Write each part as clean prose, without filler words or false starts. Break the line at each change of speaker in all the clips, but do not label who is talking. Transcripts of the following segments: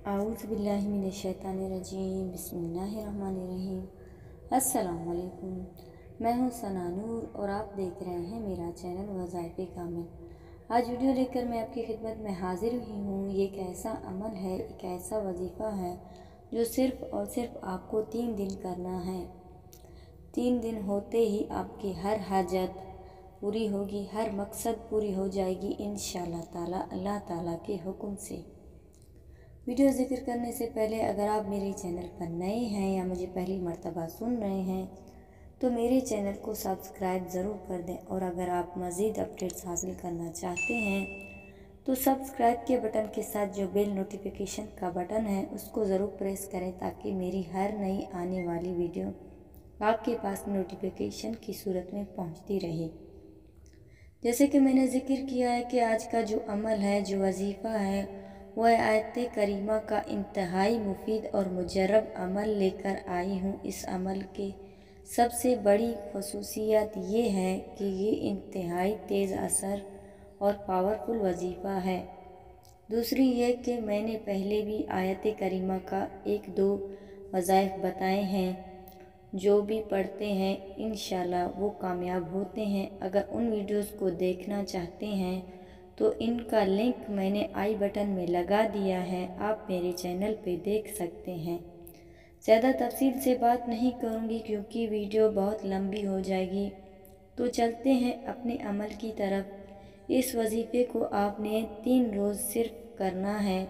औज़ुबिल्लाहिमिनश्शैतानिर्रजीम बिस्मिल्लाहिर्रहमानिर्रहीम। अस्सलाम वालेकुम। मैं हूँ सना नूर और आप देख रहे हैं मेरा चैनल वज़ाइफ़े कामिल। आज वीडियो लेकर मैं आपकी खिदमत में हाज़िर हुई हूँ। ये एक ऐसा अमल है, एक ऐसा वजीफ़ा है जो सिर्फ़ और सिर्फ आपको 3 दिन करना है। 3 दिन होते ही आपकी हर हाजत पूरी होगी, हर मकसद पूरी हो जाएगी इंशाअल्लाह ताला, अल्लाह ताला के हुक्म से। वीडियो ज़िक्र करने से पहले अगर आप मेरे चैनल पर नए हैं या मुझे पहली मर्तबा सुन रहे हैं तो मेरे चैनल को सब्सक्राइब ज़रूर कर दें, और अगर आप मज़ीद अपडेट्स हासिल करना चाहते हैं तो सब्सक्राइब के बटन के साथ जो बेल नोटिफिकेशन का बटन है उसको ज़रूर प्रेस करें ताकि मेरी हर नई आने वाली वीडियो आपके पास नोटिफिकेशन की सूरत में पहुंचती रहे। जैसे कि मैंने ज़िक्र किया है कि आज का जो अमल है, जो वजीफ़ा है, वह आयत करीमा का इंतहाई मुफीद और मुजर्रब अमल लेकर आई हूँ। इस अमल के सबसे बड़ी खसूसियत ये है कि ये इंतहाई तेज़ असर और पावरफुल वजीफ़ा है। दूसरी ये कि मैंने पहले भी आयत करीमा का 1-2 वज़ाइफ बताए हैं, जो भी पढ़ते हैं इंशाल्लाह वो कामयाब होते हैं। अगर उन वीडियोस को देखना चाहते हैं तो इनका लिंक मैंने आई बटन में लगा दिया है, आप मेरे चैनल पे देख सकते हैं। ज़्यादा तफसील से बात नहीं करूँगी क्योंकि वीडियो बहुत लंबी हो जाएगी, तो चलते हैं अपने अमल की तरफ। इस वजीफ़े को आपने 3 रोज़ सिर्फ करना है।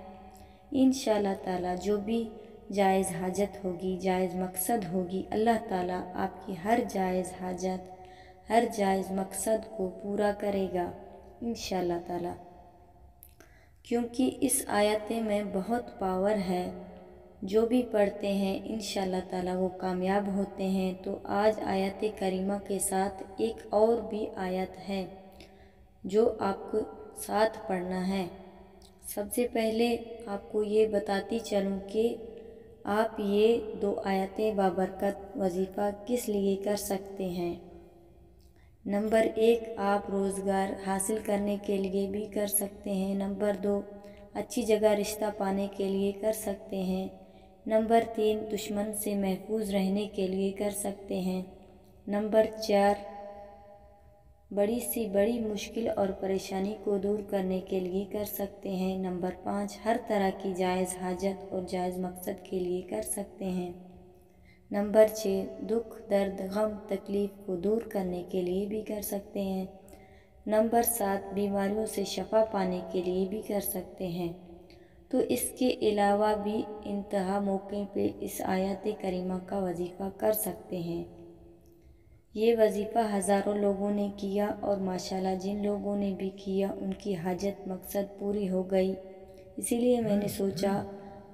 इंशाअल्लाह ताला जो भी जायज़ हाजत होगी, जायज़ मकसद होगी, अल्लाह ताला आपकी हर जायज़ हाजत, हर जायज़ मकसद को पूरा करेगा इंशाअल्लाह ताला, क्योंकि इस आयत में बहुत पावर है। जो भी पढ़ते हैं इंशाअल्लाह ताला वो कामयाब होते हैं। तो आज आयत करीमा के साथ एक और भी आयत है जो आपको साथ पढ़ना है। सबसे पहले आपको ये बताती चलूँ कि आप ये 2 आयतें बाबरकत वजीफ़ा किस लिए कर सकते हैं। नंबर 1, आप रोज़गार हासिल करने के लिए भी कर सकते हैं। नंबर 2, अच्छी जगह रिश्ता पाने के लिए कर सकते हैं। नंबर 3, दुश्मन से महफूज रहने के लिए कर सकते हैं। नंबर 4, बड़ी सी बड़ी मुश्किल और परेशानी को दूर करने के लिए कर सकते हैं। नंबर 5, हर तरह की जायज़ हाजत और जायज़ मकसद के लिए कर सकते हैं। नंबर 6, दुख, दर्द, गम, तकलीफ़ को दूर करने के लिए भी कर सकते हैं। नंबर 7, बीमारियों से शफा पाने के लिए भी कर सकते हैं। तो इसके अलावा भी इंतहा मौके पे इस आयत करीमा का वजीफ़ा कर सकते हैं। ये वजीफ़ा हज़ारों लोगों ने किया और माशाल्लाह जिन लोगों ने भी किया उनकी हाजत मकसद पूरी हो गई। इसीलिए मैंने सोचा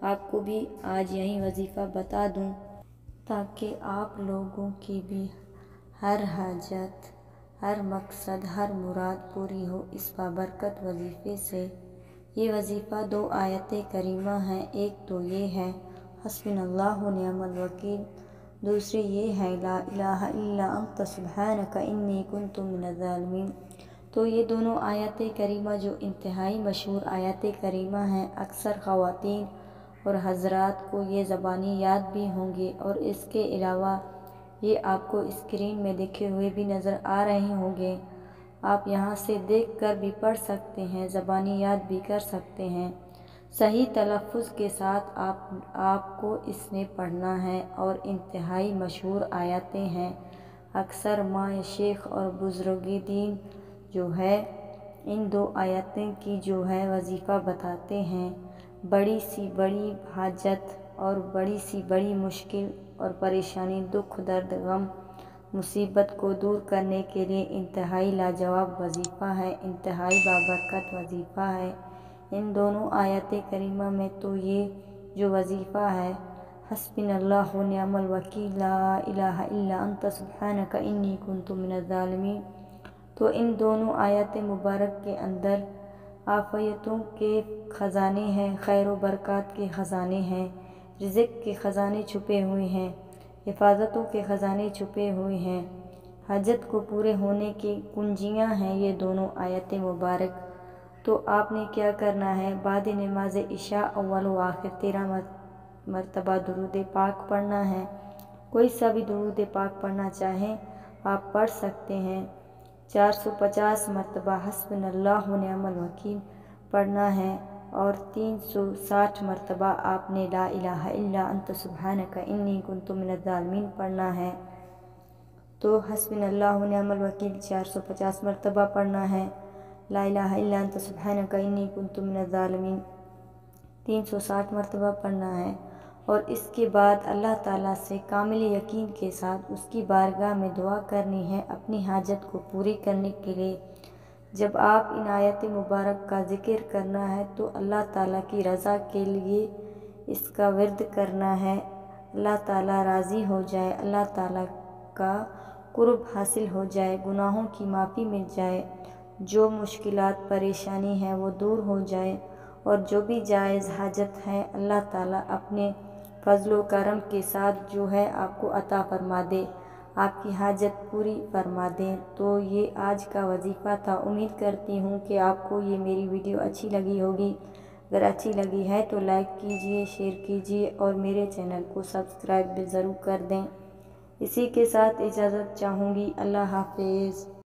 आपको भी आज यही वजीफ़ा बता दूं ताकि आप लोगों की भी हर हाजत, हर मकसद, हर मुराद पूरी हो इस बाबरकत वजीफ़े से। ये वजीफ़ा 2 आयत करीमा हैं। एक तो ये है हस्बिनल्लाहु व निअमल वकील, दूसरी ये है ला इलाहा इल्ला अंत सुब्हानक इन्नी कुन्तु मिनज़ ज़ालिमीन। तो ये दोनों आयत करीमा जो इंतहाई मशहूर आयत करीमा हैं, अक्सर ख़वातीन और हज़रात को ये ज़बानी याद भी होंगे, और इसके अलावा ये आपको स्क्रीन में लिखे हुए भी नज़र आ रहे होंगे। आप यहाँ से देखकर भी पढ़ सकते हैं, ज़बानी याद भी कर सकते हैं। सही तलफ़्फ़ुज़ के साथ आपको इसमें पढ़ना है, और इंतहाई मशहूर आयतें हैं। अक्सर माँ शेख और बुज़ुर्ग दीन जो है इन 2 आयतें की जो है वजीफ़ा बताते हैं। बड़ी सी बड़ी हाजत और बड़ी सी बड़ी मुश्किल और परेशानी, दुख, दर्द, गम, मुसीबत को दूर करने के लिए इंतहाई लाजवाब वजीफ़ा है, इंतहाई बाबरकत वजीफ़ा है। इन दोनों आयत करीमा में तो ये जो वजीफ़ा है हस्बिनल्लाहु व निअमल वकील ला इलाहा इल्ला अंत सुब्हानक इन्नी कुन्तु मिनज़ ज़ालिमीन, तो इन दोनों आयत मुबारक के अंदर आफ़ियतों के ख़जाने हैं, खैर व बरक़ात के ख़जाने हैं, रिज़्क़ के ख़जाने छुपे हुए हैं, हिफाजतों के ख़जाने छुपे हुए हैं, हाजत को पूरे होने की कुंजियाँ हैं ये दोनों आयत मुबारक। تو آپ نے کیا کرنا ہے، بعد نماز عشاء اول و آخر 13 مرتبہ درود پاک پڑھنا ہے۔ کوئی سا بھی درود پاک پڑھنا چاہیں آپ پڑھ سکتے ہیں۔ 450 مرتبہ حسبنا اللہ و نعم الوکیل پڑھنا ہے، اور 360 مرتبہ آپ نے لا الہ الا انت سبحانک انی کنت من الظالمین پڑھنا ہے۔ تو حسبنا اللہ و نعم الوکیل 450 مرتبہ پڑھنا ہے، لا الہ الا انت سبحانک انی کنت من الظالمین 360 مرتبہ پڑھنا ہے، اور اس کے بعد اللہ تعالیٰ سے کامل یقین کے ساتھ اس کی بارگاہ میں دعا کرنی ہے اپنی حاجت کو پوری کرنے کے لیے۔ جب آپ ان آیت مبارک کا ذکر کرنا ہے تو اللہ تعالیٰ کی رضا کے لیے اس کا ورد کرنا ہے، اللہ تعالیٰ راضی ہو جائے، اللہ تعالیٰ کا قرب حاصل ہو جائے، گناہوں کی معافی مل جائے، جو مشکلات پریشانی ہیں وہ دور ہو جائے، اور جو بھی جائز حاجت ہے اللہ تعالیٰ اپنے فضل و کرم کے ساتھ جو ہے آپ کو عطا فرما دے، آپ کی حاجت پوری فرما دیں۔ تو یہ آج کا وظیفہ تھا۔ امید کرتی ہوں کہ آپ کو یہ میری ویڈیو اچھی لگی ہوگی۔ اگر اچھی لگی ہے تو لائک کیجئے، شیئر کیجئے، اور میرے چینل کو سبسکرائب بھی ضرور کر دیں۔ اسی کے ساتھ اجازت چاہوں گی۔ اللہ حافظ۔